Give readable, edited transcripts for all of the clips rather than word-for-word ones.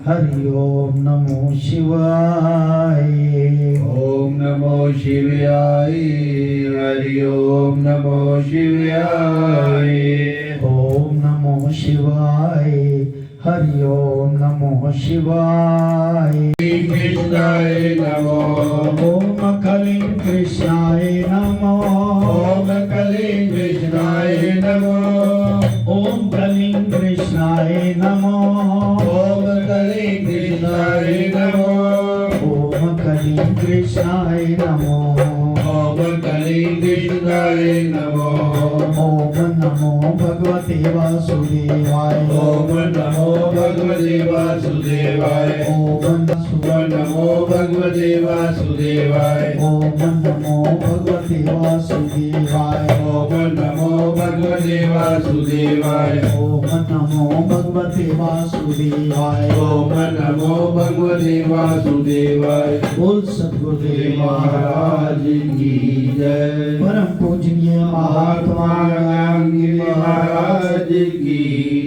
हरि ओम नमो शिवाय। ओम नमो शिवाय। हरि ओम नमो शिवाय। ओम नमो शिवाय। हरि ओम नमो शिवाय। कृष्णाय नमो। ओम कलिं कृष्णाय नमो। ओम कलिं कृष्णाय नमो। ओम कलिं कृष्णाय नमो। ओम कलिं कृष्णाय नमो। ओम कलिं कृष्णाय नमो। ओम कलिं कृष्णाय नमो। ओम नमो भगवते वासुदेवाय। ओम नमो भगवते वासुदेवाय। ओम नमो भगवते वासुदेवाय। ओम नमो भगवते वासुदेवाय। ओम नमो भगवते वासुदेवाय। ओम नमो भगवते वासुदेवाय। ओम नमो भगवते वासुदेवाय। बोल सद्गुरुदेव महाराज की जय। परम पूजनीय महात्मा महात्मा महाराज की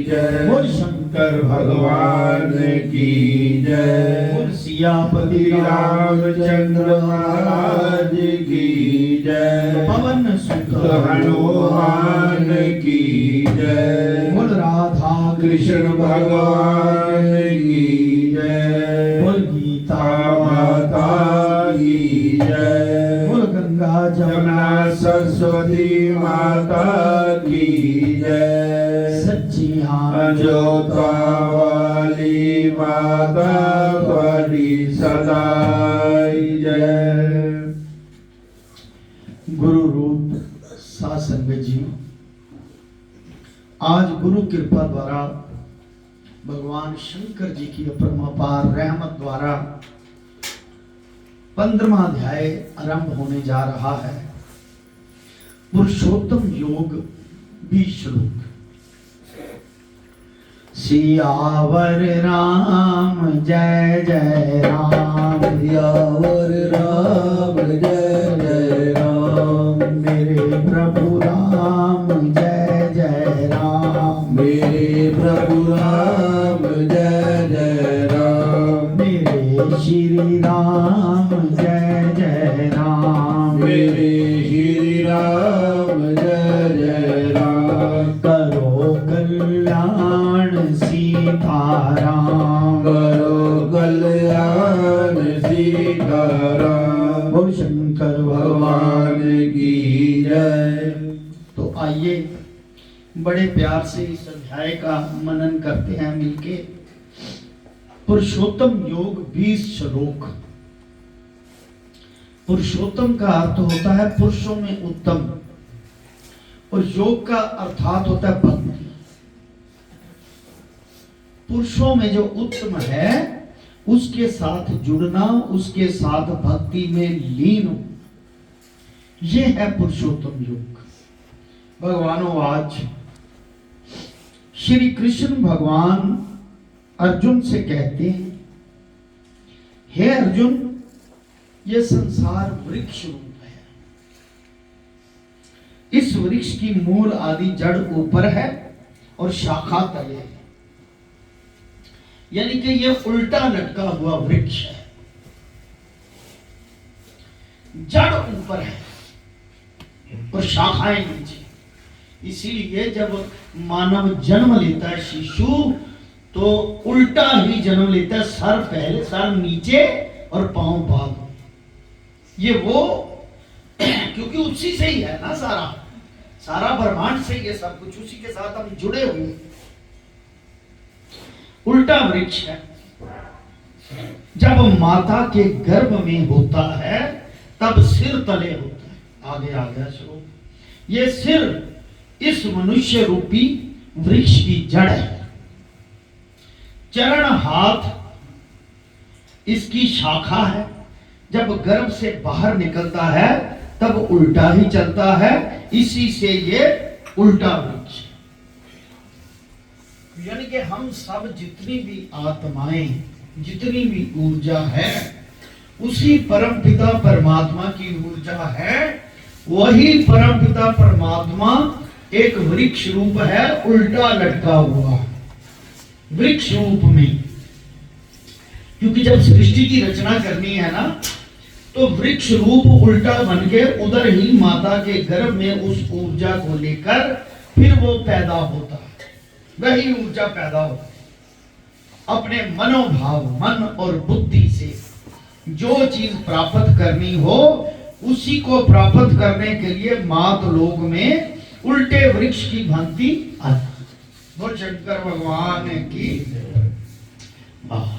जय। बोल शंकर भगवान की जय। बोल सियापति रामचंद्र महाराज की जय। पवन सुत हनुमान की जय। बोल राधा कृष्ण भगवान की जय। बोल गीता माता की जय। बोल गंगा जमुना सरस्वती माता की जय। सच्ची जोता वाली माता बड़ी सदाई जय। गुरु रूप सासंग जी, आज गुरु कृपा द्वारा भगवान शंकर जी की अपरमापार रहमत द्वारा 15वां अध्याय आरंभ होने जा रहा है। पुरुषोत्तम योग 20 श्लोक। सियावर राम जय जय राम। सियावर राम जय जय राम। मेरे प्रभु राम जय जय राम। मेरे प्रभु राम जय जय राम। मेरे श्री राम जय जय राम। मेरे श्री राम जय जय राम। करो कल्याण सीताराम। करो कल्याण सीताराम। बोल शंकर भगवान की जय। तो आइए बड़े प्यार से इस अध्याय का मनन करते हैं मिलके। पुरुषोत्तम योग 20 श्लोक। पुरुषोत्तम का अर्थ होता है पुरुषों में उत्तम, और योग का अर्थात होता है भक्ति। पुरुषों में जो उत्तम है उसके साथ जुड़ना, उसके साथ भक्ति में लीन हो, यह है पुरुषोत्तम योग। भगवानों, आज श्री कृष्ण भगवान अर्जुन से कहते हैं, हे अर्जुन, यह संसार वृक्ष रूप है। इस वृक्ष की मूल आदि जड़ ऊपर है और शाखा तले है, यानी कि यह उल्टा लटका हुआ वृक्ष है। जड़ ऊपर है और शाखाएं नीचे। इसीलिए जब मानव जन्म लेता है शिशु, तो उल्टा ही जन्म लेता है, सर पहले, सर नीचे और पांव बाद। ये वो क्योंकि उसी से ही है ना, सारा ब्रह्मांड से ही है, सब कुछ उसी के साथ हम जुड़े हुए। उल्टा वृक्ष है। जब माता के गर्भ में होता है तब सिर तले होता है। आगे आ गया श्लोक। ये सिर इस मनुष्य रूपी वृक्ष की जड़ है। चरण हाथ इसकी शाखा है। जब गर्भ से बाहर निकलता है तब उल्टा ही चलता है, इसी से ये उल्टा वृक्ष। यानी कि हम सब जितनी भी आत्माएं, जितनी भी ऊर्जा है, उसी परमपिता परमात्मा की ऊर्जा है। वही परमपिता परमात्मा एक वृक्ष रूप है, उल्टा लटका हुआ वृक्ष रूप में। क्योंकि जब सृष्टि की रचना करनी है ना, तो वृक्ष रूप उल्टा बन के उधर ही माता के गर्भ में उस ऊर्जा को लेकर फिर वो पैदा होता है, वही ऊर्जा पैदा होती है। अपने मनोभाव, मन और बुद्धि से जो चीज प्राप्त करनी हो, उसी को प्राप्त करने के लिए मात लोक में उल्टे वृक्ष की भांति आती। बोल शंकर भगवान की वाह।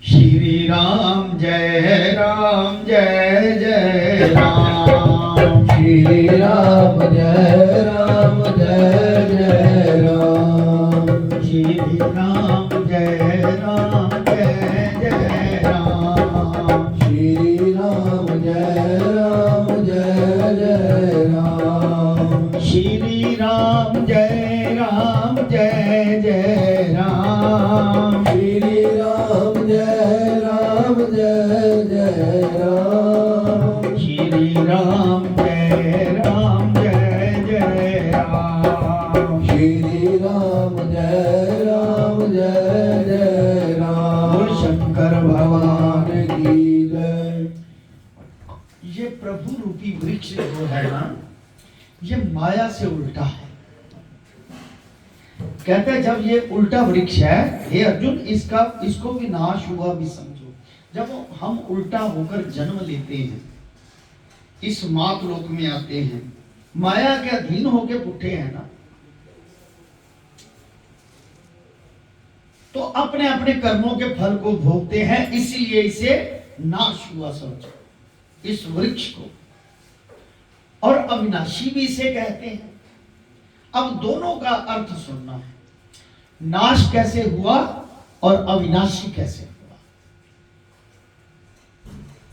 श्री राम जय राम जय जय राम। श्री राम जय राम जय जय राम। श्री राम जय राम जय जय राम। श्री राम जय राम जय जय राम। श्री राम जय राम जय जय राम। श्री राम जय राम जय जय राम। श्री राम जय राम जय जय राम। श्री राम जय राम जय जय राम। बोल शंकर भगवान की जय। ये प्रभु रूपी वृक्ष जो है ना, ये माया से उल्टा है। कहते हैं जब ये उल्टा वृक्ष है, हे अर्जुन, इसको भी नाश हुआ भी समझो। जब हम उल्टा होकर जन्म लेते हैं, इस मात लोक में आते हैं, माया के अधीन होकर उठे हैं ना, तो अपने अपने कर्मों के फल को भोगते हैं, इसलिए इसे नाश हुआ समझो, इस वृक्ष को। और अविनाशी भी इसे कहते हैं। अब दोनों का अर्थ सुनना है, नाश कैसे हुआ और अविनाशी कैसे हुआ।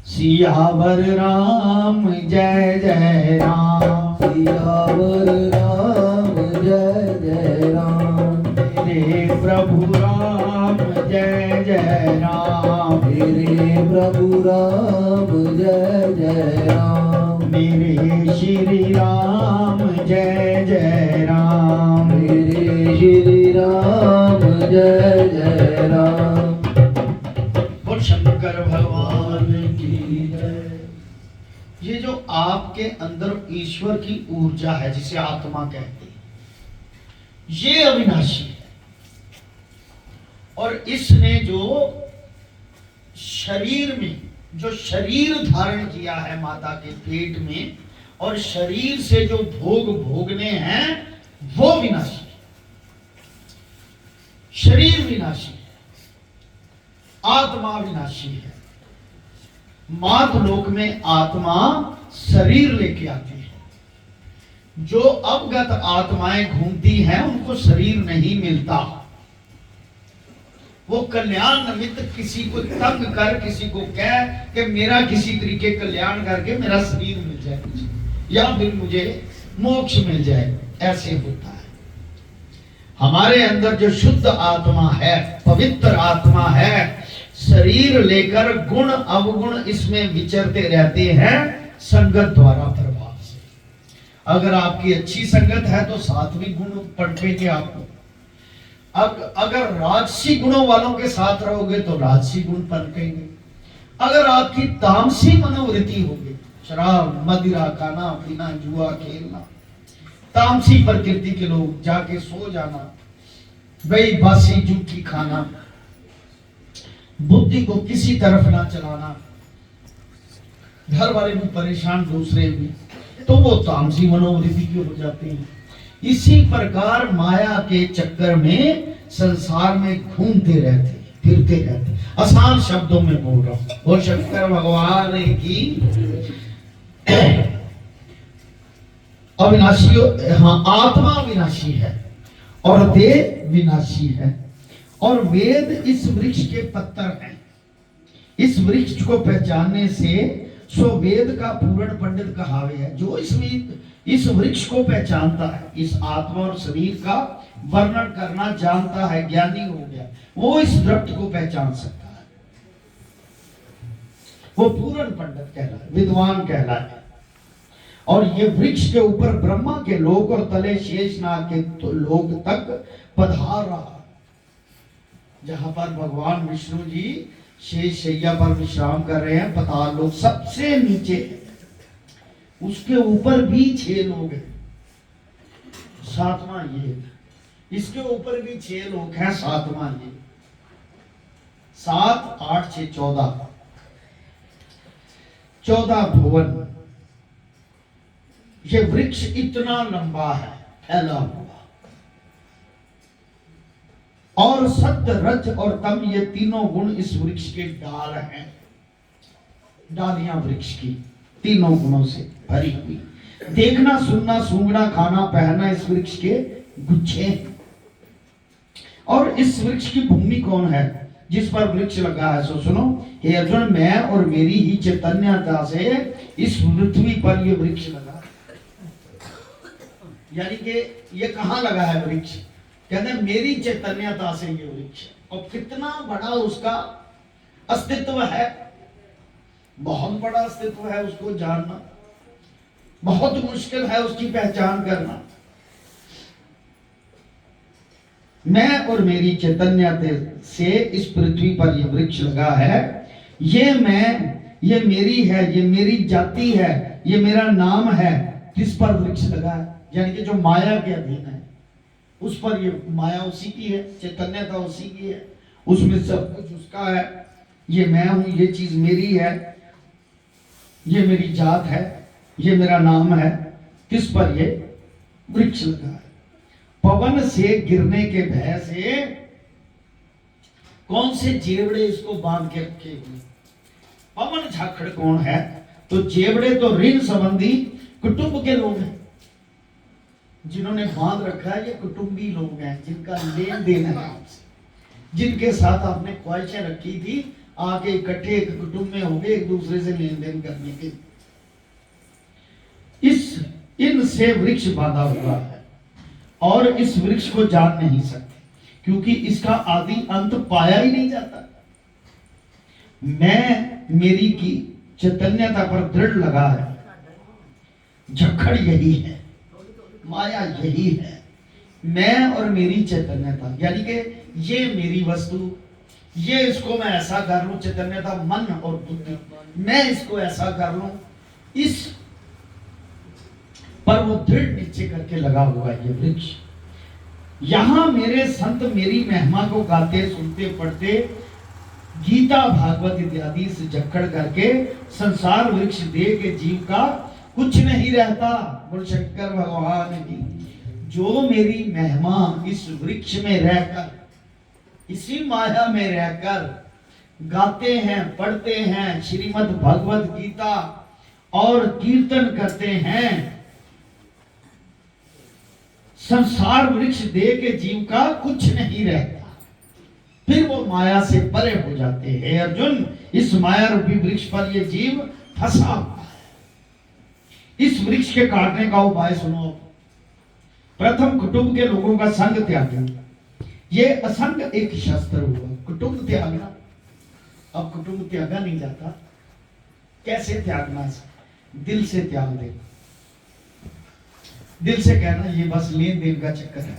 सियावर राम जय जय राम। सियावर राम जय जय राम। मेरे प्रभु राम जय जय राम। मेरे प्रभु राम जय जय राम। मेरे श्री राम जय जय राम। मेरे श्री राम जय जय राम। बोल शंकर भगवान की जय। ये जो आपके अंदर ईश्वर की ऊर्जा है, जिसे आत्मा कहते हैं, ये अविनाशी है। और इसने जो शरीर में जो शरीर धारण किया है माता के पेट में, और शरीर से जो भोग भोगने हैं, वो विनाशी है। शरीर विनाशी है, आत्मा विनाशी है। मात लोक में आत्मा शरीर लेके आती है। जो अवगत आत्माएं घूमती हैं, उनको शरीर नहीं मिलता। वो कल्याण निमित्त किसी को तंग कर, किसी को कह कि मेरा किसी तरीके कल्याण करके मेरा शरीर मिल जाए, या फिर मुझे मोक्ष मिल जाए, ऐसे होता है। हमारे अंदर जो शुद्ध आत्मा है, पवित्र आत्मा है, शरीर लेकर गुण अवगुण इसमें विचरते रहते हैं संगत द्वारा, प्रभाव से। अगर आपकी अच्छी संगत है तो सात्विक गुण पनपेंगे आपको। अगर राजसी गुणों वालों के साथ रहोगे तो राजसी गुण पनपेंगे। अगर आपकी तामसी मनोवृत्ति होगी, शराब मदिरा खाना पीना जुआ खेलना, तामसी प्रकृति के लोग, जाके सो जाना, वही बासी जूठी खाना, बुद्धि को किसी तरफ ना चलाना, घर वाले भी परेशान, दूसरे भी, तो वो तामसी मनोवृत्ति के हो जाते हैं। इसी प्रकार माया के चक्कर में संसार में घूमते रहते, फिरते रहते। आसान शब्दों में बोल रहा हूं, वो शंकर भगवान की अविनाशी, हाँ, आत्मा विनाशी है और देह विनाशी है। और वेद इस वृक्ष के पत्तर हैं। इस वृक्ष को पहचानने से सो वेद का पूर्ण पंडित कहावे है। जो इस वृक्ष को पहचानता है, इस आत्मा और शरीर का वर्णन करना जानता है, ज्ञानी हो गया, वो इस वृक्ष को पहचान सकता है। वो पूर्ण पंडित कहलाए, विद्वान कहलाए। और ये वृक्ष के ऊपर ब्रह्मा के लोक और तले शेषनाग के लोक तक पधार रहा, जहां पर भगवान विष्णु जी शेष शैया पर विश्राम कर रहे हैं। पाताल लोक सबसे नीचे है, उसके ऊपर भी 6 लोग हैं, 7वां ये है। इसके ऊपर भी 6 लोग हैं, 7वां ये। 7 8 6 14 भुवन। ये वृक्ष इतना लंबा है, फैला हुआ, और सत्य रज और तम ये तीनों गुण इस वृक्ष के डाल हैं। डालियां वृक्ष की तीनों गुणों से भरी हुई। देखना, सुनना, सूंघना, खाना, पहनना इस वृक्ष के गुच्छे हैं। और इस वृक्ष की भूमि कौन है जिस पर वृक्ष लगा है? सो सुनो हे अर्जुन, मैं और मेरी ही चैतन्यता से इस पृथ्वी पर यह वृक्ष लगा। यानी कि ये कहां लगा है वृक्ष? कहते हैं मेरी चैतन्यता से ये वृक्ष। और कितना बड़ा उसका अस्तित्व है, बहुत बड़ा अस्तित्व है। उसको जानना बहुत मुश्किल है, उसकी पहचान करना। मैं और मेरी चैतन्यता से इस पृथ्वी पर यह वृक्ष लगा है। ये मैं, ये मेरी है, ये मेरी जाति है, ये मेरा नाम है। किस पर वृक्ष लगा है? यानी कि जो माया के अधीन है उस पर। ये माया उसी की है, चैतन्यता उसी की है, उसमें सब कुछ उसका है। ये मैं हूं, ये चीज मेरी है, ये मेरी जात है, ये मेरा नाम है। किस पर ये वृक्ष लगा है? पवन से गिरने के भय से कौन से जेवड़े इसको बांध के रखे हुए? पवन झाखड़ कौन है? तो जेवड़े तो ऋण संबंधी कुटुंब के लोग हैं, जिन्होंने बांध रखा है। ये कुटुंबी लोग हैं, जिनका लेन देन है आपसे, जिनके साथ आपने ख्वाहिशें रखी थी, आके इकट्ठे एक कुटुंब में हो गए एक दूसरे से लेन देन करने के। इनसे वृक्ष बांधा हुआ है और इस वृक्ष को जान नहीं सकते, क्योंकि इसका आदि अंत पाया ही नहीं जाता। मैं मेरी की चैतन्यता पर दृढ़ लगा है। झक्खड़ यही है, माया यही है। मैं और मेरी चैतन्यता, यानी कि ये मेरी वस्तु, ये इसको मैं ऐसा कर लूं। चैतन्यता मन और बुद्धि, मैं इसको ऐसा कर लूं। इस पर वो दृढ़ निश्चय करके लगा हुआ है ये वृक्ष। यहां मेरे संत मेरी महिमा को गाते, सुनते, पढ़ते, गीता भागवत इत्यादि से जक्कड़ करके संसार वृक्ष दे के जीव का कुछ नहीं रहता। बोल शंकर भगवान की। जो मेरी महिमा इस वृक्ष में रहकर, इसी माया में रहकर गाते हैं, पढ़ते हैं श्रीमद् भगवत गीता और कीर्तन करते हैं, संसार वृक्ष दे के जीव का कुछ नहीं रहता। फिर वो माया से परे हो जाते हैं। अर्जुन, इस माया रूपी वृक्ष पर ये जीव फंसा हुआ है। इस वृक्ष के काटने का उपाय सुनो। प्रथम कुटुंब के लोगों का संग त्यागना। ये असंग एक शस्त्र हुआ, कुटुंब त्यागना। अब कुटुंब त्यागा नहीं जाता, कैसे त्यागना? दिल से त्याग दे। दिल से कहना ये बस लेन देन का चक्कर है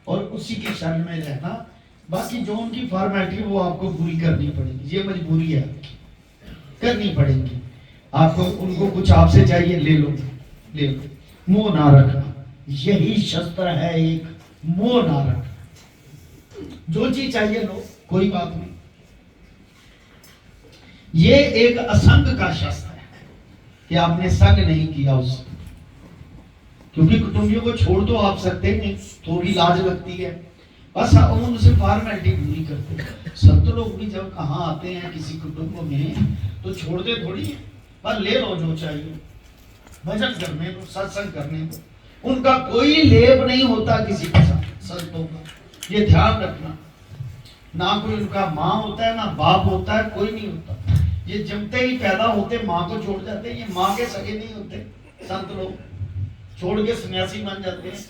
और उसी की शरण में रहना। बाकी जो उनकी फॉर्मेलिटी वो आपको पूरी करनी पड़ेगी, ये मजबूरी है, करनी पड़ेगी आपको। उनको कुछ आपसे चाहिए, ले लो, ले लो। मोह ना रखना, यही शस्त्र है एक, मोह ना रखना। जो चीज चाहिए लो, कोई बात नहीं। ये एक असंग का शस्त्र है कि आपने संग नहीं किया उससे, क्योंकि कुटुंबियों को छोड़ तो आप सकते नहीं, थोड़ी लाज लगती है, बस उनसे फॉर्मेलिटी पूरी करते हैं। संत लोग भी जब कहाँ आते हैं किसी कुटुंब में तो छोड़ते थोड़ी है, पर ले लो जो चाहिए, भजन करने दो, सत्संग करने दो। उनका कोई लेप नहीं होता किसी के साथ, संतों का, ये ध्यान रखना। ना कोई उनका माँ होता है, ना बाप होता है, कोई नहीं होता। ये जमते ही पैदा होते माँ को छोड़ जाते हैं। ये माँ के सगे नहीं होते। संत लोग छोड़ के सन्यासी बन जाते हैं,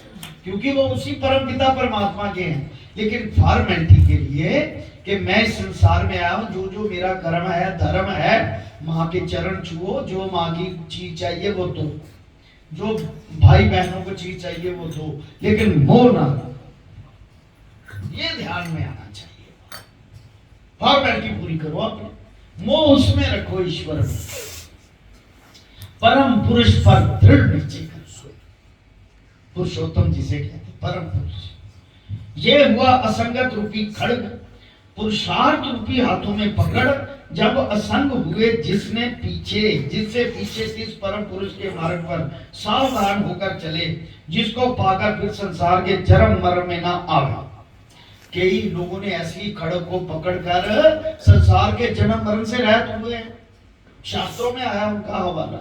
क्योंकि वो उसी परम पिता परमात्मा के हैं। लेकिन फॉर्मेलिटी के लिए कि मैं इस संसार में आया हूं, जो जो मेरा कर्म है, धर्म है, माँ के चरण छुओ, जो माँ की चीज चाहिए वो दो, जो भाई बहनों को चीज चाहिए वो दो, लेकिन मोह ना, ये ध्यान में आना चाहिए। फॉर्मेलिटी पूरी करो अपने, मोह उसमें रखो ईश्वर में, परम पुरुष पर दृढ़ निश्चय करो। पुरुषोत्तम जिसे कहते परम पुरुष। ये हुआ असंगत रूपी खड्ग, पुरुषार्थ रूपी हाथों में पकड़। जब असंग हुए जिससे पीछे इस परम पुरुष के मार्ग पर सावधान होकर चले, जिसको पाकर फिर संसार के चरम मर्म में ना आवे। कई लोगों ने ऐसी खड्ग को पकड़कर संसार के जन्म मरण से रहते हुए हैं। शास्त्रों में आया उनका हवाला।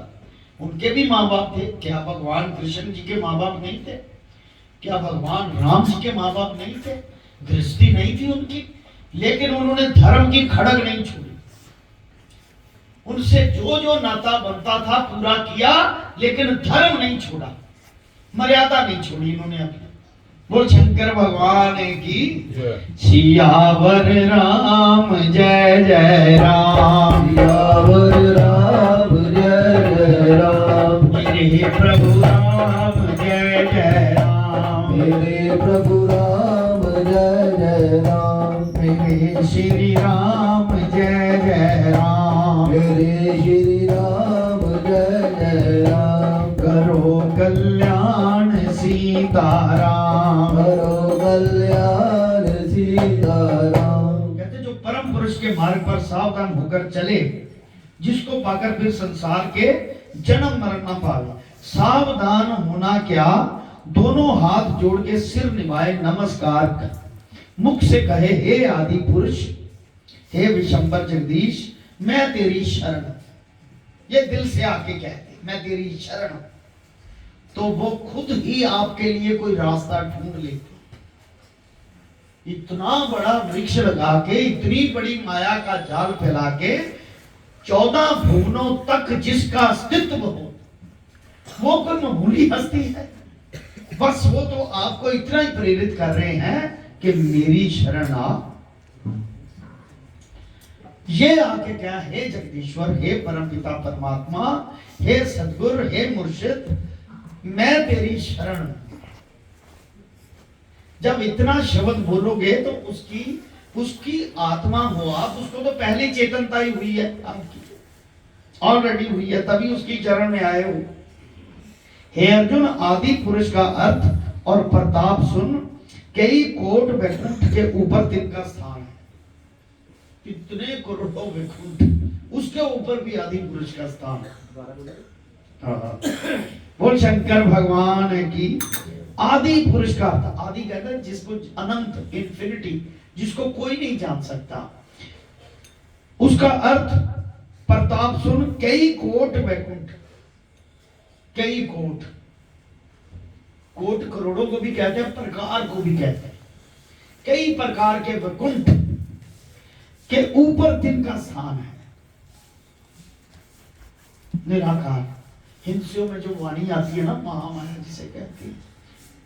उनके भी माँ बाप थे। क्या भगवान कृष्ण जी के माँ बाप नहीं थे? क्या भगवान राम जी के माँ बाप नहीं थे? गृहस्थी नहीं थी उनकी, लेकिन उन्होंने धर्म की खड़ग नहीं छोड़ी। उनसे जो जो नाता बनता था पूरा किया, लेकिन धर्म नहीं छोड़ा, मर्यादा नहीं छोड़ी इन्होंने अपनी। बोल शंकर भगवान की सियावर राम जय जय राम, सियावर राम जय जय राम, मेरे प्रभु राम जय जय राम, मेरे प्रभु राम जय जय राम, मेरे श्री राम जय जय राम, मेरे श्री राम जय जय राम, करो कल्याण सीताराम, करो कल्याण सीताराम। कहते जो परम पुरुष के मार्ग पर सावधान होकर चले, जिसको पाकर फिर संसार के जन्म मरण न पावे। सावधान होना क्या, दोनों हाथ जोड़ के सिर निभाए नमस्कार कर, मुख से कहे हे आदि पुरुष, हे विशंबर जगदीश, मैं तेरी शरण। ये दिल से आके कहते मैं तेरी शरण हूं, तो वो खुद ही आपके लिए कोई रास्ता ढूंढ लेते। इतना बड़ा वृक्ष लगा के, इतनी बड़ी माया का जाल फैला के, 14 भुवनों तक जिसका अस्तित्व हो, वो कोई मामूली हस्ती है? बस वो तो आपको इतना ही प्रेरित कर रहे हैं कि मेरी शरण आ। ये आके क्या, हे जगदीश्वर, हे परमपिता परमात्मा, हे सद्गुरु, हे मुर्शिद, मैं तेरी शरण हूं। जब इतना शब्द बोलोगे तो उसकी आत्मा हो आप, उसको तो पहली चेतनता ही हुई है, आपकी ऑलरेडी हुई है, तभी उसकी चरण में आए हो। हे अर्जुन, आदि पुरुष का अर्थ और प्रताप सुन, कई कोट वैकुंठ के ऊपर तिनका स्थान है। कितने करोड़ों वैकुंठ, उसके ऊपर भी आदि पुरुष का स्थान है। बोल शंकर भगवान की। आदि पुरुष का अर्थ, आदि कहता है जिसको अनंत, इंफिनिटी, जिसको कोई नहीं जान सकता, उसका अर्थ प्रताप सुन, कई कोट वैकुंठ। कई कोट, कोट करोड़ों को भी कहते हैं, प्रकार को भी कहते हैं। कई प्रकार के वैकुंठ के ऊपर तिनका स्थान है। निराकार, हिंसियों में जो वाणी आती है ना, महामाया जिसे कहती है,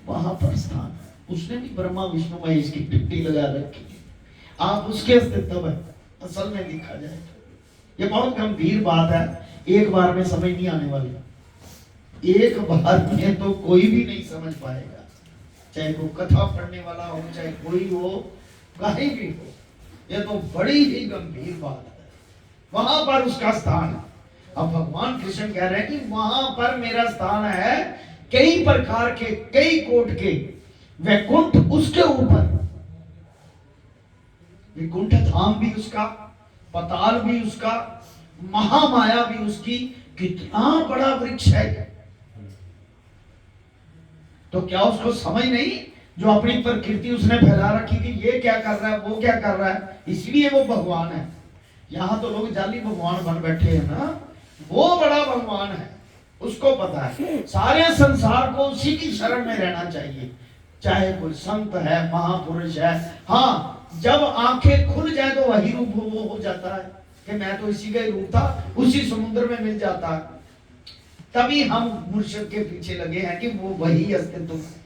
वहां पर स्थान है। उसने भी ब्रह्मा विष्णु महेश की टिप्पणी लगा रखी है। आप उसके अस्तित्व है असल में देखा जाए तो। ये बहुत गंभीर बात है, एक बार में समझ नहीं आने वाली। एक बार में तो कोई भी नहीं समझ पाएगा, चाहे वो कथा पढ़ने वाला हो, चाहे कोई हो, कहीं भी हो। ये तो बड़ी ही गंभीर बात है। वहां पर उसका स्थान है। अब भगवान कृष्ण कह रहे हैं कि वहां पर मेरा स्थान है, कई प्रकार के, कई कोट के वैकुंठ उसके ऊपर। वैकुंठ धाम भी उसका, पताल भी उसका, महामाया भी उसकी। कितना बड़ा वृक्ष है। तो क्या उसको समझ नहीं, जो अपनी प्रकृति उसने फैला रखी कि ये क्या कर रहा है, वो क्या कर रहा है, इसलिए वो भगवान है। यहां तो लोग जाली भगवान बन बैठे हैं ना, वो बड़ा भगवान है, उसको पता है। सारे संसार को उसी की शरण में रहना चाहिए, चाहे कोई संत है, महापुरुष है। हाँ, जब आंखें खुल जाए तो वही रूप वो हो जाता है कि मैं तो इसी का ही रूप था, उसी समुद्र में मिल जाता है। तभी हम मुर्शिद के पीछे लगे हैं कि वो वही अस्तित्व है,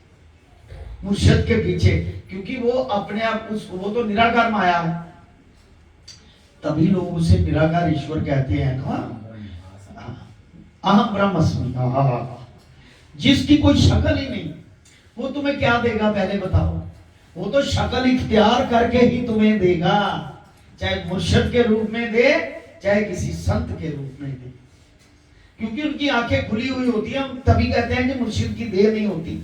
मुर्शिद के पीछे, क्योंकि वो अपने आप वो तो निराकार माया है। तभी लोग उसे निराकार ईश्वर कहते हैं ना, अहम ब्रह्मस्मि। जिसकी कोई शक्ल ही नहीं, वो तुम्हें क्या देगा पहले बताओ? वो तो शक्ल इख्तियार करके ही तुम्हें देगा। चाहे मुर्शिद के रूप में दे, चाहे किसी संत के रूप में दे, क्योंकि उनकी आंखें खुली हुई होती हैं। हम तभी कहते हैं कि मुर्शिद की देह नहीं होती,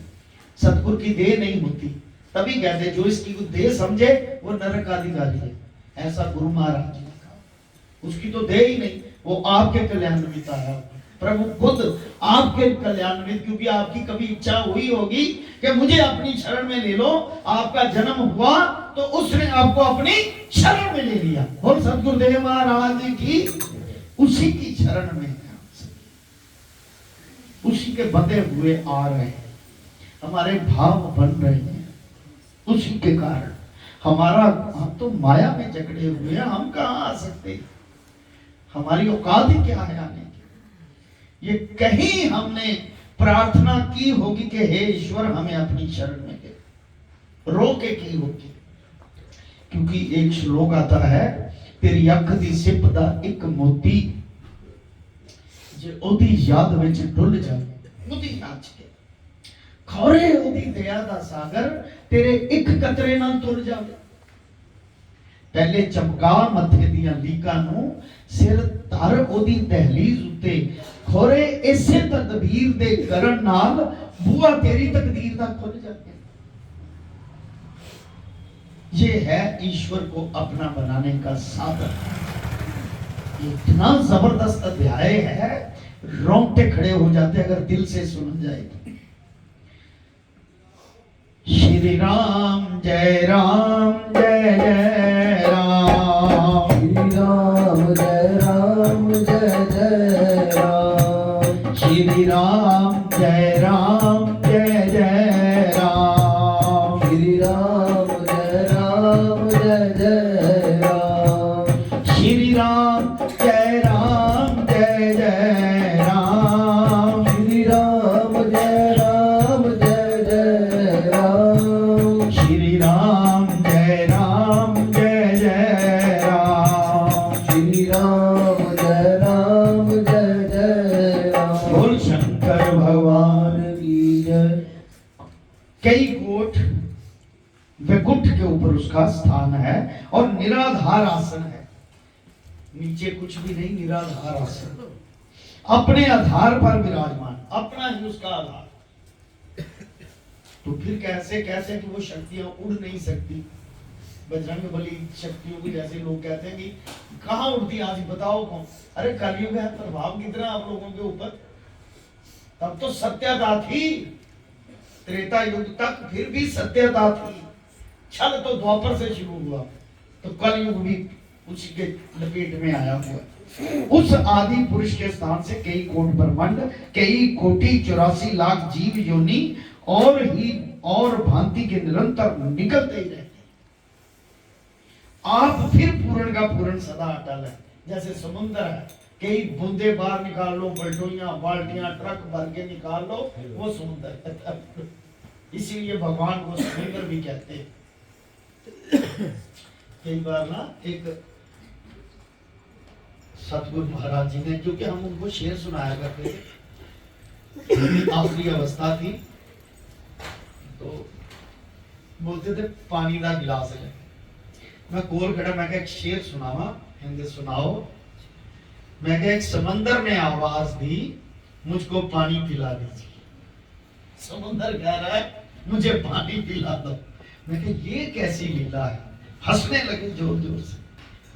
सतगुरु की देह नहीं होती, तभी कहते हैं जो इसकी देह समझे वो नरक अधिकारी है। ऐसा गुरु महाराज जी ने कहा। उसकी तो देह ही नहीं, वो आपके कल्याणान्वित आया, प्रभु खुद आपके कल्याणान्वित, क्योंकि आपकी कभी इच्छा हुई होगी कि मुझे अपनी शरण में ले लो, आपका जन्म हुआ तो उसने आपको अपनी शरण में ले लिया। और सतगुरुदेव महाराज जी की उसी की शरण में, उसी के बंधे हुए आ रहे हैं, हमारे भाव बन रहे हैं उसी के कारण। हमारा हम तो माया में जकड़े हुए हैं, हम कहाँ आ सकते हैं, हमारी औकात ही क्या है आने की। ये कहीं हमने प्रार्थना की होगी कि हे ईश्वर हमें अपनी शरण में ले, रो के की होगी। क्योंकि एक श्लोक आता है, तेरी अख दी सिप दा एक मोती जे ओदी याद विच डुल जाए, ओदी याद च खौरे ओदी दया दा सागर तेरे एक कतरे नाल तुर जावे। पहले चमका मथे दियां लीकां नूं सिर धर ओदी दहलीज उते, खौरे इसे तदबीर दे करन नाल बूहा तेरी तकदीर दा खुल जाए। ये है ईश्वर को अपना बनाने का साधन। इतना जबरदस्त अध्याय है, रोंगटे खड़े हो जाते अगर दिल से सुन जाए। श्री राम जय राम जय जय राम, श्री राम जय राम जय जय राम, श्री राम जय राम जय जय राम, श्री राम जय राम जय जय राम, श्री राम जय राम जय जय राम, श्री राम जय राम जय जय राम, श्री राम जय राम जय जय राम, श्री राम जय राम जय जय राम। बोल शंकर भगवान। की जय। कई कोट वैकुंठ के ऊपर उसका स्थान है और निराधार आसन है, नीचे कुछ भी नहीं, निराधार आसन, अपने आधार पर विराजमान, अपना ही उसका आधार। तो फिर कैसे कैसे कि वो शक्तियां उड़ नहीं सकती, बजरंग बली शक्तियों की, जैसे लोग कहते हैं कि कहाँ उड़ती आज बताओ कौन। अरे कलयुग है, प्रभाव कितना आप लोगों के ऊपर। तब तो सत्यता थी, त्रेता युग तक फिर भी सत्यता थी, छल तो द्वापर से शुरू हुआ, तो कल युग भी उसी के लपेट में आया हुआ। उस आदि पुरुष के स्थान से कई कोट ब्रह्मांड, कई कोटि 84 लाख जीव योनि और ही और भांति के निरंतर निकलते ही रहते। आप फिर पूर्ण का पूर्ण सदा अटल है। जैसे समुद्र है, कई बूंदे बाहर निकाल लो, बल्टोइयां बाल्टियां ट्रक भर के निकाल लो, वो समुद्र है। इसीलिए भगवान को समुद्र भी कहते हैं। कई बार ना एक सतगुरु महाराज जी ने, क्योंकि हम उनको शेर सुनाया करते थे, आखिरी अवस्था थी, तो बोलते थे पानी का गिलास है। मैं कोल खड़ा, मैं एक शेर सुनावा, हिंदी सुनाओ। मैं एक समंदर ने आवाज दी, मुझको पानी पिला दीजिए। समंदर कह रहा है मुझे पानी पिला दो। मैं ये कैसी लीला है, हंसने लगे जोर जोर से।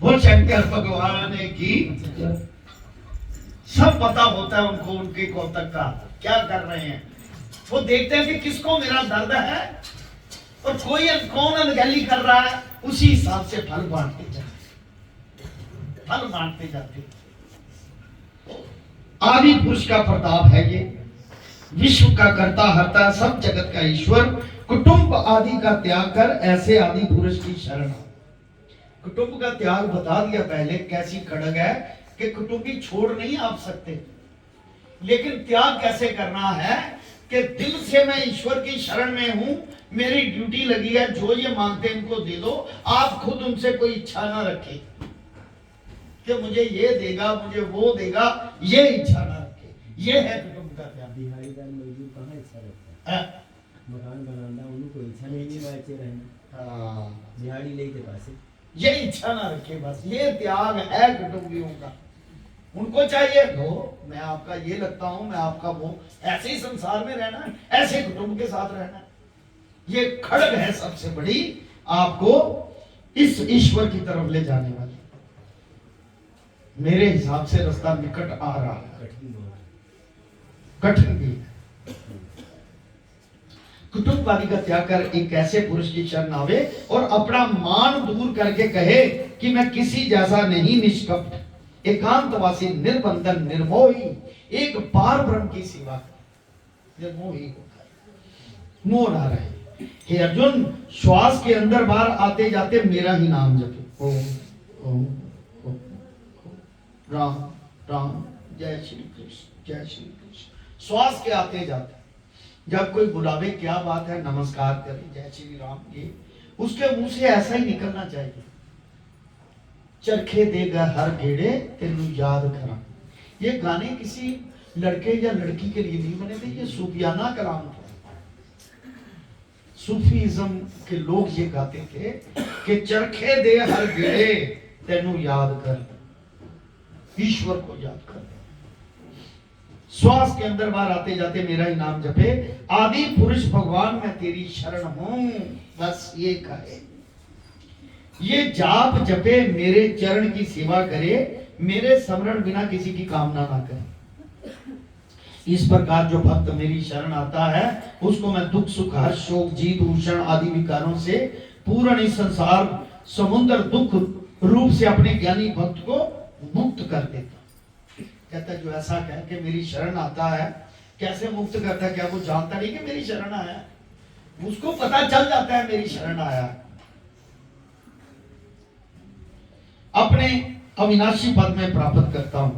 बोल शंकर भगवान की। सब पता होता है उनको, उनके कौतक का क्या कर रहे हैं। वो देखते हैं कि किसको मेरा दर्द है, और कोई कौन अनगैली कर रहा है, उसी हिसाब से फल बांटते जाते, फल बांटते जाते। आदि पुरुष का प्रताप है ये, विश्व का कर्ता हरता, सब जगत का ईश्वर। कुटुंब आदि का त्याग कर ऐसे आदि पुरुष की शरण। कुटुंब का त्याग बता दिया पहले, कैसी खड़ग है कि कुटुंबी छोड़ नहीं आप सकते, लेकिन त्याग कैसे करना है कि दिल से मैं ईश्वर की शरण में हूं, मेरी ड्यूटी लगी है, जो ये मांगते हैं इनको दे दो। आप खुद उनसे कोई इच्छा ना रखें कि मुझे ये देगा, मुझे वो देगा, ये इच्छा ना रखें। ये है कुटुंब का त्याग। दिहाड़ीदार मजदूर कहाँ इच्छा रखता है? मकान बनाना उनको इच्छा नहीं, मैं अच्छे रहना दिहाड़ी लेके पासे ये इच्छा ना रखे, बस ये त्याग है कुटुंबियों का। उनको चाहिए लो मैं आपका ये लगता हूं, मैं आपका वो, ऐसे ही संसार में रहना है, ऐसे कुटुंब के साथ रहना है। ये खड़ग है सबसे बड़ी आपको इस ईश्वर की तरफ ले जाने वाली। मेरे हिसाब से रास्ता निकट आ रहा है, कठिन भी है। कुटुंबवादी का त्याग कर एक ऐसे पुरुष की शरण आवे और अपना मान दूर करके कहे कि मैं किसी जैसा नहीं, निष्कपट एकांतवासी निर्बंधन निर्मोही एक पार ब्रह्म की सेवा करे। निर्मोही होता है, मोह ना रहे। हे अर्जुन, श्वास के अंदर बाहर आते जाते मेरा ही नाम जपो। ओम ओम ओम राम राम, जय श्री कृष्ण जय श्री कृष्ण। श्वास के आते जाते जब कोई बुलावे क्या बात है, नमस्कार करें, जय श्री राम, ये उसके मुंह से ऐसा ही निकलना चाहिए। चरखे देगा हर गेड़े तेनू याद करा। ये गाने किसी लड़के या लड़की के लिए नहीं बने थे, ये सूफियाना कलाम था। सूफीज्म के लोग ये गाते थे कि चरखे दे हर गेड़े तेनू याद कर, ईश्वर को याद कर। श्वास के अंदर बाहर आते जाते मेरा ही नाम जपे। आदि पुरुष भगवान मैं तेरी शरण हूं, बस ये कहे। ये जाप जपे मेरे चरण की सेवा करे, मेरे स्मरण बिना किसी की कामना ना करे। इस प्रकार जो भक्त मेरी शरण आता है उसको मैं दुख सुख हर्ष शोक जीत भूषण आदि विकारों से पूर्ण इस संसार समुद्र दुख रूप से अपने ज्ञानी भक्त को मुक्त कर देता। कहता जो ऐसा कह के मेरी शरण आता है, कैसे मुक्त करता है? क्या वो जानता नहीं कि मेरी शरण आया है? उसको पता चल जाता है मेरी शरण आया है। अपने अविनाशी पद में प्राप्त करता हूं।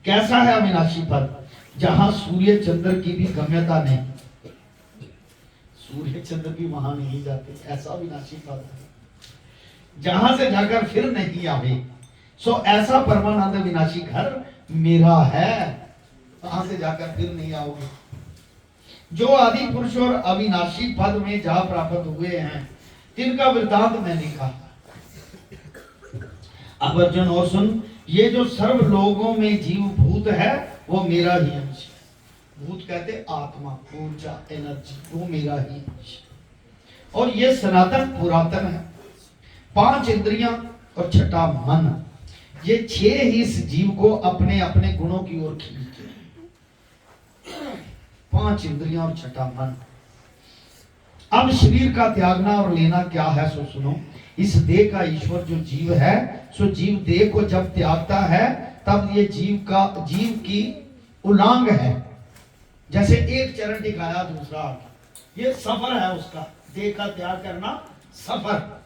कैसा है अविनाशी पद? जहां सूर्य चंद्र की भी गम्यता नहीं, सूर्य चंद्र भी वहां नहीं जाते, ऐसा अविनाशी पद है। जहां से जाकर फिर नहीं आवे, सो ऐसा परमानंद विनाशी घर मेरा है। वहां से जाकर फिर नहीं आओगे। जो आदि पुरुष और अविनाशी पद में जा प्राप्त हुए हैं, तिनका वृत्तांत मैंने कहा। अब अर्जुन और सुन, ये जो सर्व लोगों में जीव भूत है वो मेरा ही अंश है। भूत कहते आत्मा, ऊर्जा, एनर्जी, वो मेरा ही अंश है। और ये सनातन पुरातन है। 5 इंद्रियां और 6ठा मन, ये 6 ही इस जीव को अपने अपने गुणों की ओर खींचते हैं। 5 इंद्रियां और 6ठा मन। अब शरीर का त्यागना और लेना क्या है सो सुनो। इस देह का ईश्वर जो जीव है, सो जीव देह को जब त्यागता है तब ये जीव की उलांग है। जैसे एक चरण टिकाया दूसरा, ये सफर है उसका। देह का त्याग करना सफर।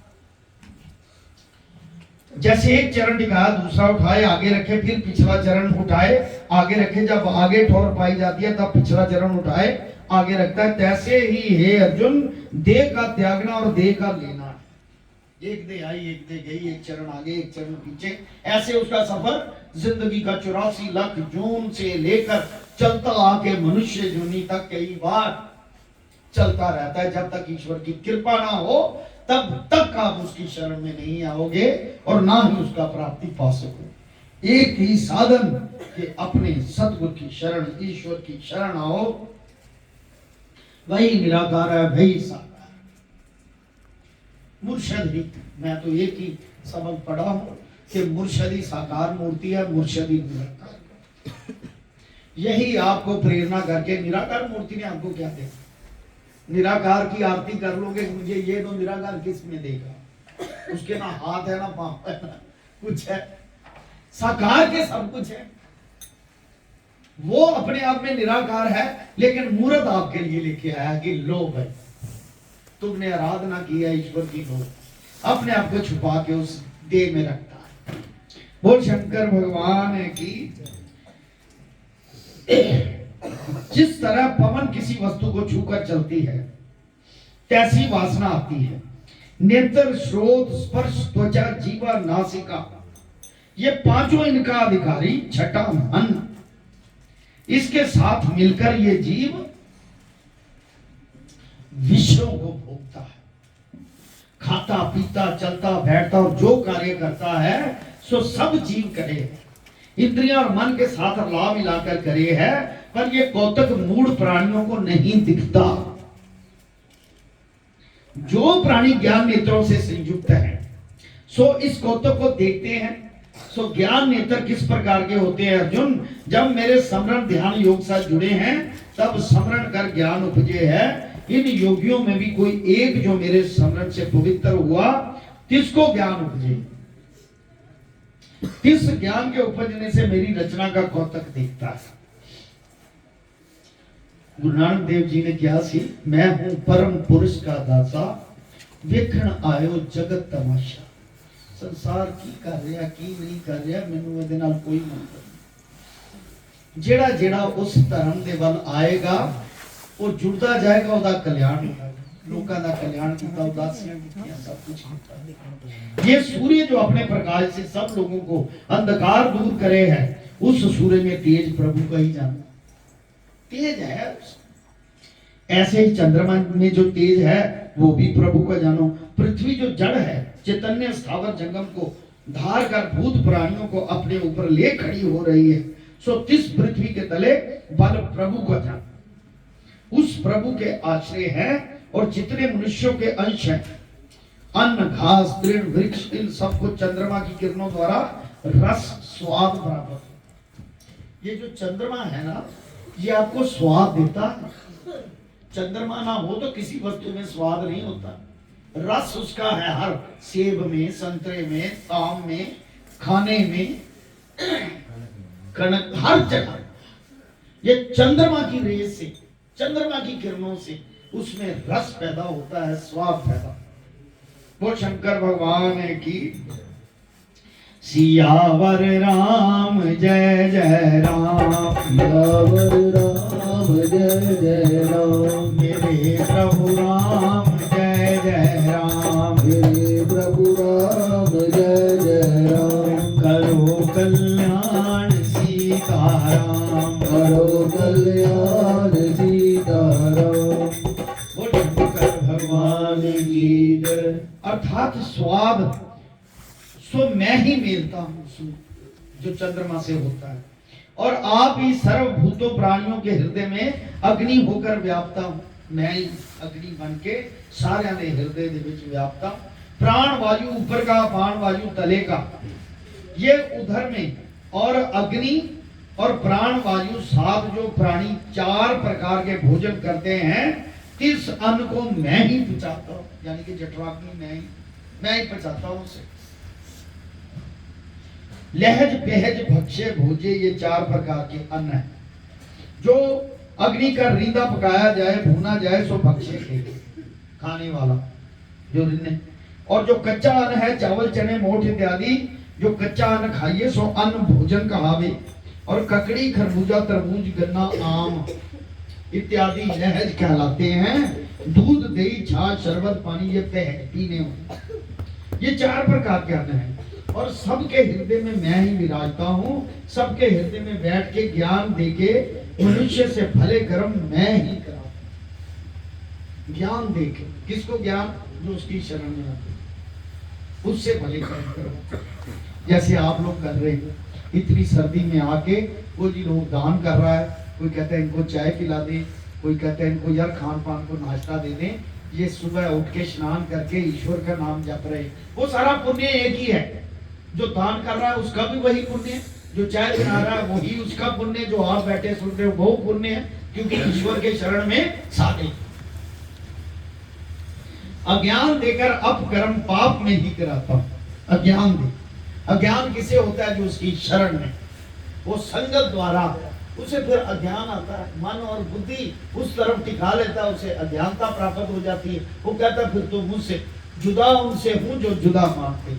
जैसे एक चरण टिकाया दूसरा उठाए आगे रखे, फिर पिछला चरण उठाए आगे रखे, जब आगे ठोर पाई जाती है तब पिछला चरण उठाए आगे रखता है। तैसे ही हे अर्जुन, देह का त्यागना और देह का लेना। एक देह आई एक देह गई, एक चरण आगे एक चरण पीछे, ऐसे उसका सफर जिंदगी का 84 लाख जून से लेकर चलता आके मनुष्य जूनी तक कई बार चलता रहता है। जब तक ईश्वर की कृपा ना हो तब तक आप उसकी शरण में नहीं आओगे और ना ही उसका प्राप्ति पा सको। एक ही साधन कि अपने सतगुरु की शरण, ईश्वर की शरण आओ। वही निराकार है, वही साकार। मुर्शद ही, मैं तो एक ही सबक पढ़ा हूं कि मुर्शद ही साकार मूर्ति है, मुर्शद ही निराकार। यही आपको प्रेरणा करके, निराकार मूर्ति ने आपको क्या देखा? निराकार की आरती कर लोगे, मुझे ये तो निराकार किस में देगा? उसके ना हाथ है ना पांव है ना कुछ है। साकार के सब कुछ है। वो अपने आप में निराकार है, लेकिन मूर्त आपके लिए लेके आया कि लो भाई, तुमने आराधना की है ईश्वर की, लो। अपने आप को छुपा के उस देह में रखता है। बोल शंकर भगवान की। जिस तरह पवन किसी वस्तु को छूकर चलती है, तैसी वासना आती है। नेत्र, श्रोत, स्पर्श, त्वचा, जीवा, नासिका, ये पांचों इनका अधिकारी। 6ठा मन, इसके साथ मिलकर ये जीव विषयों को भोगता है। खाता पीता चलता बैठता और जो कार्य करता है सो सब जीव करे, इंद्रियां और मन के साथ ला मिलाकर करे है, पर ये कौतक मूढ़ प्राणियों को नहीं दिखता। जो प्राणी ज्ञान नेत्रों से संयुक्त है सो इस कौतक को देखते हैं। सो ज्ञान नेत्र किस प्रकार के होते हैं अर्जुन? जब मेरे स्मरण ध्यान योग साथ जुड़े हैं तब स्मरण कर ज्ञान उपजे है। इन योगियों में भी कोई एक जो मेरे स्मरण से पवित्र हुआ तिसको ज्ञान उपजे। किस ज्ञान के उपजने से मेरी रचना का कौतक दिखता है। गुरु नानक देव जी ने क्या सी, मैं हूं परम पुरुष का दासा, वेखण आयो जगत तमाशा। संसार की कर रहा की नहीं कर रहा मैनू ਇਹਦੇ ਨਾਲ कोई मतलब नहीं। ਜਿਹੜਾ ਜਿਹੜਾ उस धर्म ਦੇ ਵੱਲ आएगा वो जुड़ता जाएगा, ਉਹਦਾ कल्याण होगा, लोगों का कल्याण किया, उदासियां किया, सब कुछ किया। ये सूर्य जो अपने प्रकाश से सब लोगों को अंधकार दूर करे है, उस सूर्य में तेज प्रभु का ही जाना तेज है। ऐसे ही चंद्रमा में जो तेज है वो भी प्रभु का जानो। पृथ्वी जो जड़ है चैतन्य स्थावर जंगम को धार कर भूत प्राणियों को अपने ऊपर ले खड़ी हो रही है, सो तिस पृथ्वी के तले बल प्रभु का जान, उस प्रभु के आश्रय है। और जितने मनुष्यों के अंश हैं, अन्न घास तृण वृक्ष, इन सबको चंद्रमा की किरणों द्वारा रस स्वाद बराबर। ये जो चंद्रमा है ना, ये आपको स्वाद देता है। चंद्रमा ना हो तो किसी वस्तु में स्वाद नहीं होता। रस उसका है हर सेब में, संतरे में, आम में, खाने में, कणक, हर जगह। ये चंद्रमा की रेस से, चंद्रमा की किरणों से उसमें रस पैदा होता है, स्वाद पैदा। वो शंकर भगवान की सियावर राम जय जय राम, सियावर राम जय जय राम, मेरे प्रभु राम जय जय राम, मेरे प्रभु राम जय जय राम, करो कल्याण सीताराम, करो कल्याण सीताराम। वो शंकर भगवान की जय। अर्थात स्वाद सो मैं ही मिलता हूं जो चंद्रमा से होता है, और आप ही सर्वभूतों प्राणियों के हृदय में अग्नि होकर व्याप्ता हूं। मैं ही अग्नि बन के सारे दे हृदय दे विच व्याप्ता। प्राण वायु ऊपर का, प्राण वायु तले का, ये उधर में, और अग्नि और प्राण वायु सात जो प्राणी चार प्रकार के भोजन करते हैं, इस अन्न को मैं ही पचाता हूं, यानी कि जठराग्नि मैं ही पचाता हूं उसे। लहज बेहज भक्ष्य भोजे, ये चार प्रकार के अन्न है। जो अग्नि का रींदा पकाया जाए, भूना जाए, सो भक्ष्य खाने वाला जो रिन्ने। और जो कच्चा अन्न है, चावल चने मोठ इत्यादि, जो कच्चा अन्न खाइए सो अन्न भोजन कहावे। और ककड़ी खरबूजा तरबूज गन्ना आम इत्यादि लहज कहलाते हैं। दूध दही छाछ शरबत पानी ये पीने हो। ये चार प्रकार के अन्न हैं, और सबके हृदय में मैं ही विराजता हूँ। सबके हृदय में बैठ के ज्ञान देके मनुष्य से भले कर्म मैं ही करा। ज्ञान देके किसको? ज्ञान जो उसकी शरण में आते, उससे भले कर्म करो। जैसे आप लोग कर रहे हैं, इतनी सर्दी में आके कोई जी लोग दान कर रहा है, कोई कहता है इनको चाय पिला दे, कोई कहता है इनको यार खान पान को नाश्ता दे दें। ये सुबह उठ के स्नान करके ईश्वर का नाम जप रहे, वो सारा पुण्य एक ही है। जो दान कर रहा है उसका भी वही पुण्य, जो चाय बना रहा है वही उसका पुण्य, जो आप बैठे सुन रहे हो वो पुण्य है, क्योंकि ईश्वर के शरण में साधे। अज्ञान देकर अपकर्म पाप में ही कराता हूं। अज्ञान दे, अज्ञान किसे होता है? जो उसकी शरण में, वो संगत द्वारा उसे फिर अज्ञान आता है। मन और बुद्धि उस तरफ टिका लेता है, उसे अज्ञानता प्राप्त हो जाती है। वो कहता है फिर तो मुझसे जुदा उनसे हूं जो जुदा मानते।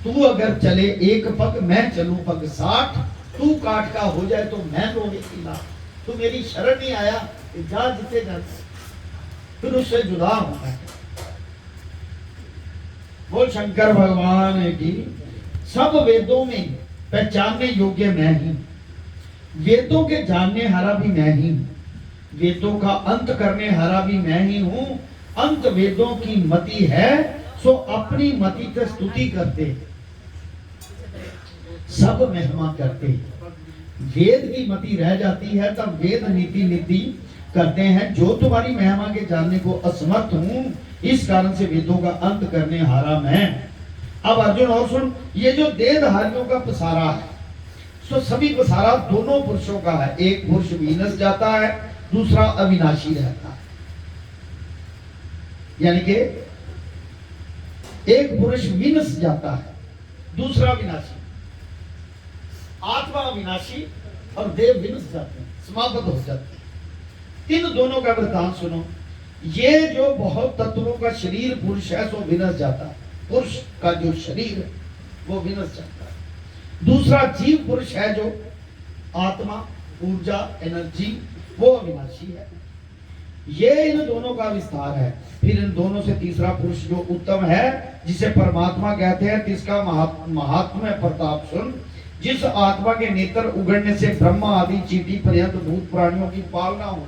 तू अगर चले एक पग मैं चलूं पग 60, तू काट का हो जाए तो मैं लोहे की लाट। तू मेरी शरण नहीं आया, जा जिते जाते, फिर उससे जुदा होता है। बोल शंकर भगवान की। सब वेदों में पहचानने योग्य मैं ही, वेदों के जानने हारा भी मैं ही, वेदों का अंत करने हारा भी मैं ही हूं। अंत वेदों की मति है, सो अपनी मति की स्तुति करते, सब महिमा करते। वेद की मति रह जाती है तब वेद नीति नीति करते हैं, जो तुम्हारी महिमा के जानने को असमर्थ हूं, इस कारण से वेदों का अंत करने हारा मैं। अब अर्जुन और सुन, ये जो देहधारियों का पसारा है, सो सभी पसारा दोनों पुरुषों का है। एक पुरुष वीनस जाता है, दूसरा अविनाशी रहता है। यानी कि एक पुरुष विनस जाता है, दूसरा विनाशी। आत्मा अविनाशी और देव विनस जाते हैं, समाप्त हो जाते हैं। इन दोनों का वृतांत सुनो। ये जो बहुत तत्वों का शरीर पुरुष है, सो विनस जाता है। पुरुष का जो शरीर है वो विनस जाता है। दूसरा जीव पुरुष है, जो आत्मा, ऊर्जा, एनर्जी, वो अविनाशी है। ये इन दोनों का विस्तार है। फिर इन दोनों से तीसरा पुरुष जो उत्तम है, जिसे परमात्मा कहते हैं, जिसका महात्म्य प्रताप सुन। जिस आत्मा के नेत्र उगड़ने से ब्रह्मा आदि चींटी पर्यंत भूत प्राणियों की पालना हो।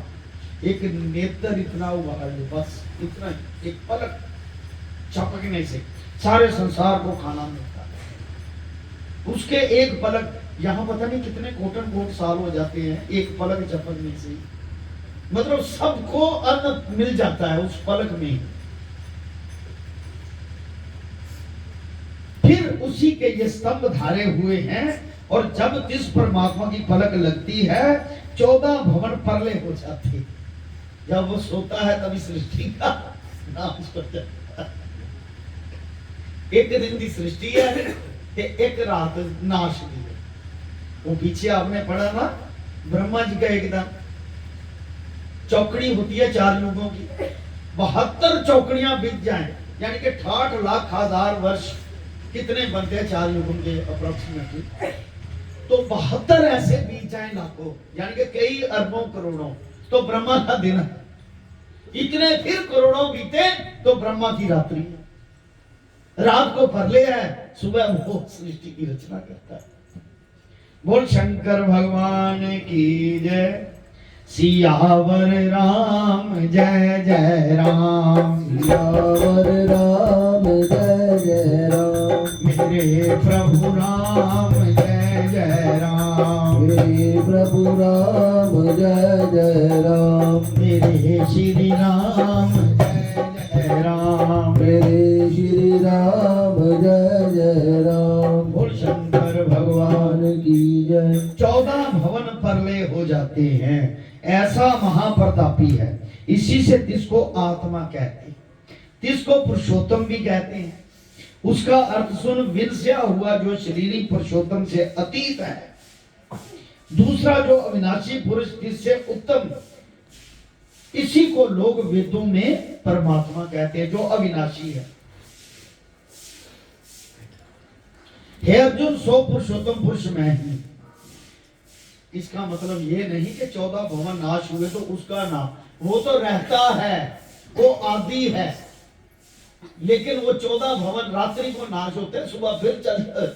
एक नेत्र इतना उगाड़ लो, बस इतना ही, एक पलक झपकने से सारे संसार को खाना मिलता है। उसके एक पलक, यहाँ पता नहीं कितने कोटन कोट साल हो जाते हैं, एक पलक झपकने से, मतलब सबको अन्न मिल जाता है उस पलक में। फिर उसी के ये स्तंभ धारे हुए हैं, और जब जिस परमात्मा की पलक लगती है, 14 भवन परले हो जाते। जब वो सोता है तभी सृष्टि का नाश हो जाता है। एक दिन की सृष्टि है, एक रात नाश की है। वो पीछे आपने पढ़ा ना, ब्रह्मा जी का एकदम चौकड़ी होती है 4 युगों की, 72 चौकड़ियां बीत जाएं, यानी कि 68 लाख हजार वर्ष कितने बनते हैं 4 युगों के अप्रोक्सीमेटली। तो 72 ऐसे बीत जाए लाखों, यानी कि कई अरबों करोड़ों, तो ब्रह्मा का दिन है। इतने फिर करोड़ों बीते तो ब्रह्मा की रात्रि है। रात को परले है, सुबह वो सृष्टि की रचना करता है। बोल शंकर भगवान की जय। सियावर राम जय जय राम, सियावर राम जय जय राम, मेरे प्रभु राम जय जय राम, मेरे प्रभु राम जय जय राम, मेरे श्री राम जय जय राम, मेरे श्री राम जय जय राम। बोल शंकर भगवान की जय। 14 भवन परले हो जाते हैं, ऐसा महाप्रतापी है। इसी से जिसको आत्मा कहते हैं, जिसको पुरुषोत्तम भी कहते हैं। उसका अर्थ सुन, विरस्या हुआ जो शरीरी पुरुषोत्तम से अतीत है। दूसरा जो अविनाशी पुरुष जिससे उत्तम, इसी को लोग वेदों में परमात्मा कहते हैं, जो अविनाशी है। हे अर्जुन, 100 पुरुषोत्तम पुरुष मैं ही। इसका मतलब ये नहीं कि 14 भवन नाश हुए तो उसका नाम, वो तो रहता है, वो आदि है। लेकिन वो 14 भवन रात्रि को नाश होते हैं, सुबह फिर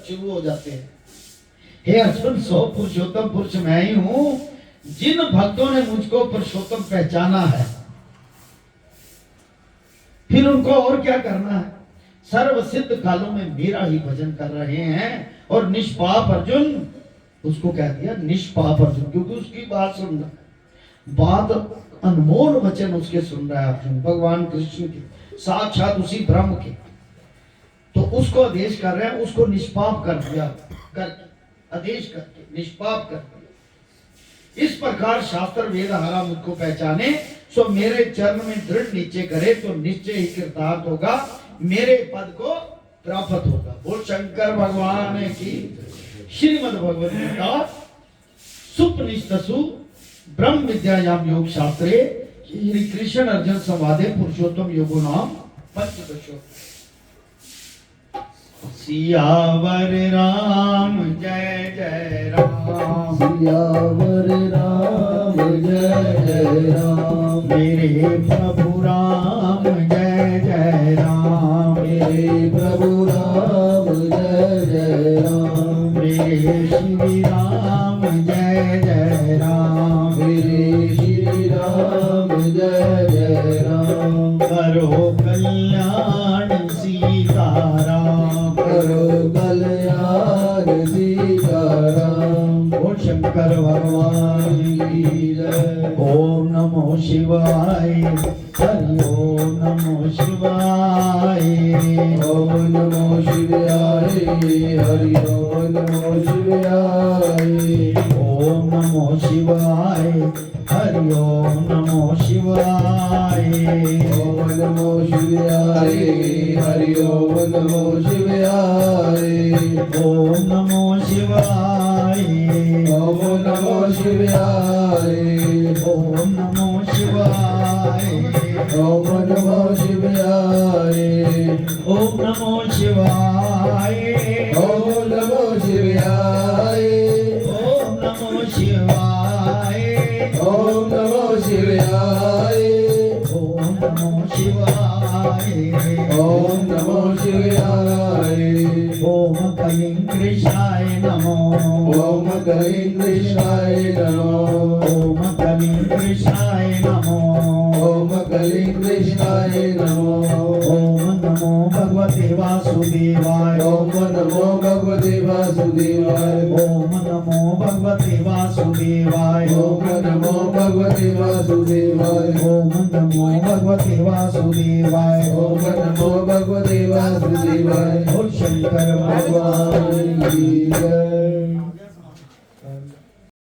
शुरू हो जाते हैं। हे अर्जुन, 100 पुरुषोत्तम पुरुष मैं ही हूं। जिन भक्तों ने मुझको पुरुषोत्तम पहचाना है, फिर उनको और क्या करना है? सर्व सिद्ध कालों में मेरा ही भजन कर रहे हैं। और निष्पाप अर्जुन, उसको कह दिया निष्पाप अर्जुन, क्योंकि उसकी बात सुन रहा है, बात अनमोल वचन उसके सुन रहा है अर्जुन, भगवान कृष्ण के, साक्षात उसी ब्रह्म के। तो उसको आदेश कर रहे हैं, उसको निष्पाप कर दिया, कर आदेश करके निष्पाप कर दिया। इस प्रकार शास्त्र वेद हारा मुझको पहचाने, सो मेरे चरण में दृढ़ नीचे करे, तो निश्चय ही कृतार्थ होगा, मेरे पद को प्राप्त होगा। बोल शंकर भगवान की। श्रीमद् भगवद गीता सुपनिषत्सु ब्रह्म विद्यायाम योग शास्त्रे श्री कृष्ण अर्जुन संवादे पुरुषोत्तम योगो नाम पंचदशो। सियावर राम जय जय राम, सियावर राम जय जय राम, मेरे प्रभु राम जय जय राम, मेरे प्रभु राम जय जय राम, मेरे श्री राम जय जय राम, मेरे श्री राम जय जय राम। करो ओम नमो शिवाय हरि ओम नमो शिवाय ओम नमो शिवाय हरि ओम नमो शिवाय ओम नमो शिवाय हरि ओम नमो शिवाय ओम नमो शिवाय हरि ओम नमो शिवाय ओम नमो शिवाय ओम नमो शिवाय ओम नमो शिवाय ओम नमो शिवाय ओम नमो शिवाय ओम नमो शिवाय ओम नमो शिवाय ओम नमो शिवाय ओम नमो शिवाय ओम नमो शिवाय ओम कलिं कृष्णाय नमो ओम कलिं कृष्णाय नमो ओम कलिं कृष्णाय नमो ओम कलिं कृष्णाय नमो ओम नमो भगवते वासुदेवाय ओम नमो भगवते वासुदेवाय ओम नमो भगवते वासुदेवाय ओम नमो भगवते वासुदेवाय ओम नमो भगवते वासुदेवाय ओम नमो भगवते वासुदेवाय बोल शंकर भगवान भगवान की जय।